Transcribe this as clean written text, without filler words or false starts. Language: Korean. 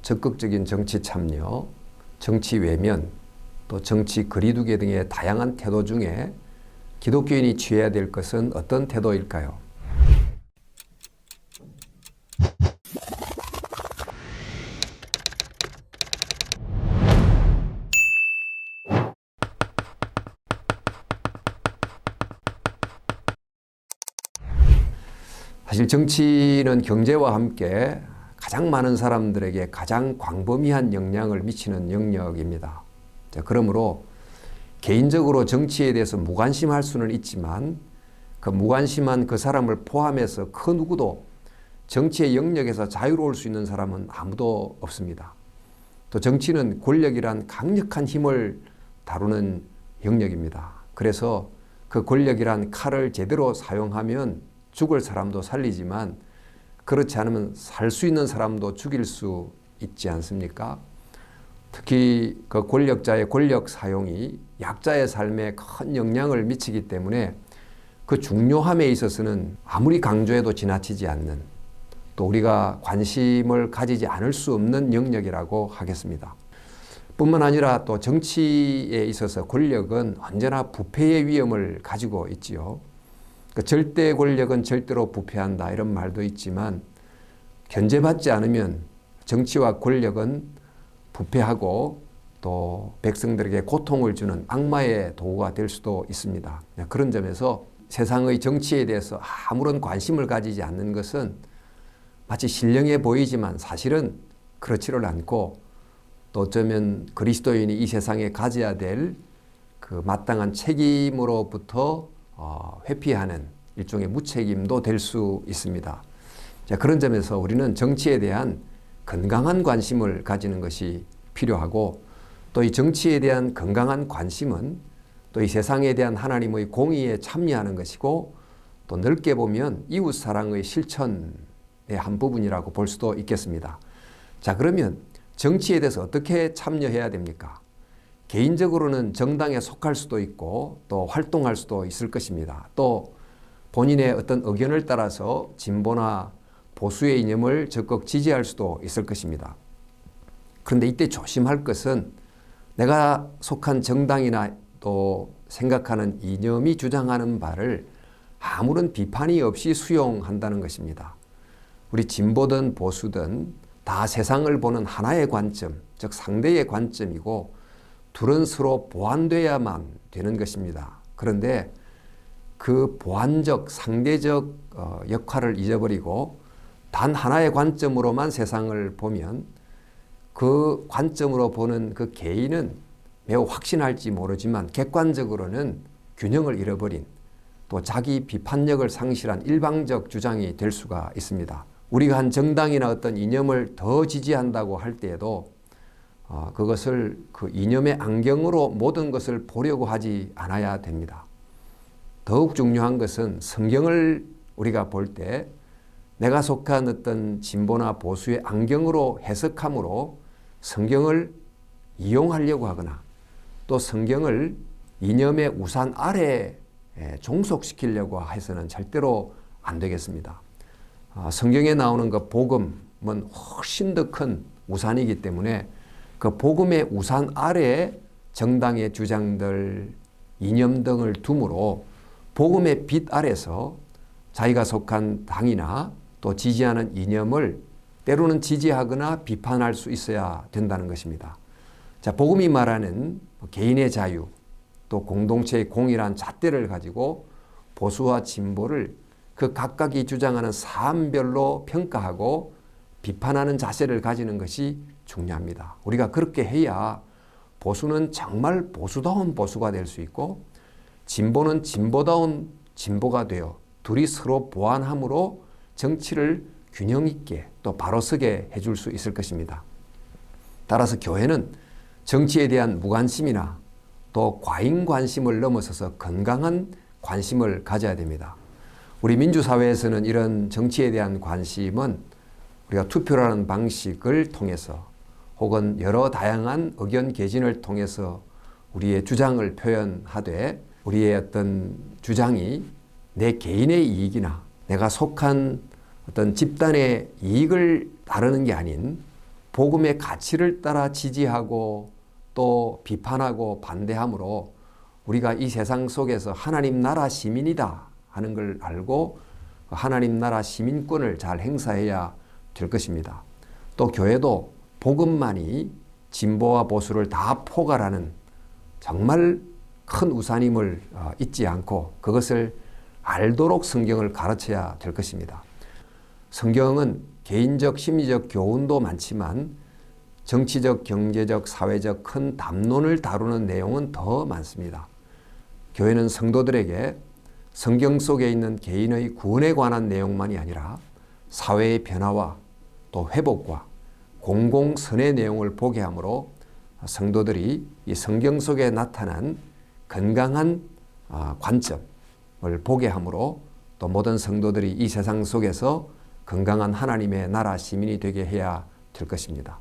적극적인 정치 참여, 정치 외면, 또 정치 거리두기 등의 다양한 태도 중에 기독교인이 취해야 될 것은 어떤 태도일까요? 사실 정치는 경제와 함께 가장 많은 사람들에게 가장 광범위한 영향을 미치는 영역입니다. 자, 그러므로 개인적으로 정치에 대해서 무관심할 수는 있지만 그 무관심한 그 사람을 포함해서 그 누구도 정치의 영역에서 자유로울 수 있는 사람은 아무도 없습니다. 또 정치는 권력이란 강력한 힘을 다루는 영역입니다. 그래서 그 권력이란 칼을 제대로 사용하면 죽을 사람도 살리지만 그렇지 않으면 살 수 있는 사람도 죽일 수 있지 않습니까? 특히 그 권력자의 권력 사용이 약자의 삶에 큰 영향을 미치기 때문에 그 중요함에 있어서는 아무리 강조해도 지나치지 않는, 또 우리가 관심을 가지지 않을 수 없는 영역이라고 하겠습니다. 뿐만 아니라 또 정치에 있어서 권력은 언제나 부패의 위험을 가지고 있지요. 그 절대 권력은 절대로 부패한다 이런 말도 있지만 견제받지 않으면 정치와 권력은 부패하고 또 백성들에게 고통을 주는 악마의 도구가 될 수도 있습니다. 그런 점에서 세상의 정치에 대해서 아무런 관심을 가지지 않는 것은 마치 신령해 보이지만 사실은 그렇지를 않고 또 어쩌면 그리스도인이 이 세상에 가져야 될 그 마땅한 책임으로부터 회피하는 일종의 무책임도 될 수 있습니다. 자, 그런 점에서 우리는 정치에 대한 건강한 관심을 가지는 것이 필요하고 또 이 정치에 대한 건강한 관심은 또 이 세상에 대한 하나님의 공의에 참여하는 것이고 또 넓게 보면 이웃사랑의 실천의 한 부분이라고 볼 수도 있겠습니다. 자, 그러면 정치에 대해서 어떻게 참여해야 됩니까? 개인적으로는 정당에 속할 수도 있고 또 활동할 수도 있을 것입니다. 또 본인의 어떤 의견을 따라서 진보나 보수의 이념을 적극 지지할 수도 있을 것입니다. 그런데 이때 조심할 것은 내가 속한 정당이나 또 생각하는 이념이 주장하는 바를 아무런 비판이 없이 수용한다는 것입니다. 우리 진보든 보수든 다 세상을 보는 하나의 관점, 즉 상대의 관점이고 둘은 서로 보완돼야만 되는 것입니다. 그런데 그 보완적, 상대적 역할을 잊어버리고 단 하나의 관점으로만 세상을 보면 그 관점으로 보는 그 개인은 매우 확신할지 모르지만 객관적으로는 균형을 잃어버린 또 자기 비판력을 상실한 일방적 주장이 될 수가 있습니다. 우리가 한 정당이나 어떤 이념을 더 지지한다고 할 때에도 그것을 그 이념의 안경으로 모든 것을 보려고 하지 않아야 됩니다. 더욱 중요한 것은 성경을 우리가 볼 때 내가 속한 어떤 진보나 보수의 안경으로 해석함으로 성경을 이용하려고 하거나 또 성경을 이념의 우산 아래에 종속시키려고 해서는 절대로 안 되겠습니다. 성경에 나오는 그 복음은 훨씬 더 큰 우산이기 때문에 그 복음의 우산 아래에 정당의 주장들, 이념 등을 둠으로 복음의 빛 아래서 자기가 속한 당이나 또 지지하는 이념을 때로는 지지하거나 비판할 수 있어야 된다는 것입니다. 자, 복음이 말하는 개인의 자유, 또 공동체의 공의란 잣대를 가지고 보수와 진보를 그 각각이 주장하는 사안별로 평가하고 비판하는 자세를 가지는 것이 중요합니다. 우리가 그렇게 해야 보수는 정말 보수다운 보수가 될 수 있고 진보는 진보다운 진보가 되어 둘이 서로 보완함으로 정치를 균형 있게 또 바로 서게 해줄 수 있을 것입니다. 따라서 교회는 정치에 대한 무관심이나 또 과잉 관심을 넘어서서 건강한 관심을 가져야 됩니다. 우리 민주사회에서는 이런 정치에 대한 관심은 우리가 투표라는 방식을 통해서 혹은 여러 다양한 의견 개진을 통해서 우리의 주장을 표현하되 우리의 어떤 주장이 내 개인의 이익이나 내가 속한 어떤 집단의 이익을 따르는 게 아닌 복음의 가치를 따라 지지하고 또 비판하고 반대함으로 우리가 이 세상 속에서 하나님 나라 시민이다 하는 걸 알고 하나님 나라 시민권을 잘 행사해야 될 것입니다. 또 교회도 복음만이 진보와 보수를 다 포괄하는 정말 큰 우산임을 잊지 않고 그것을 알도록 성경을 가르쳐야 될 것입니다. 성경은 개인적 심리적 교훈도 많지만 정치적, 경제적, 사회적 큰 담론을 다루는 내용은 더 많습니다. 교회는 성도들에게 성경 속에 있는 개인의 구원에 관한 내용만이 아니라 사회의 변화와 또 회복과 공공선의 내용을 보게 하므로 성도들이 이 성경 속에 나타난 건강한 관점을 보게 하므로 또 모든 성도들이 이 세상 속에서 건강한 하나님의 나라 시민이 되게 해야 될 것입니다.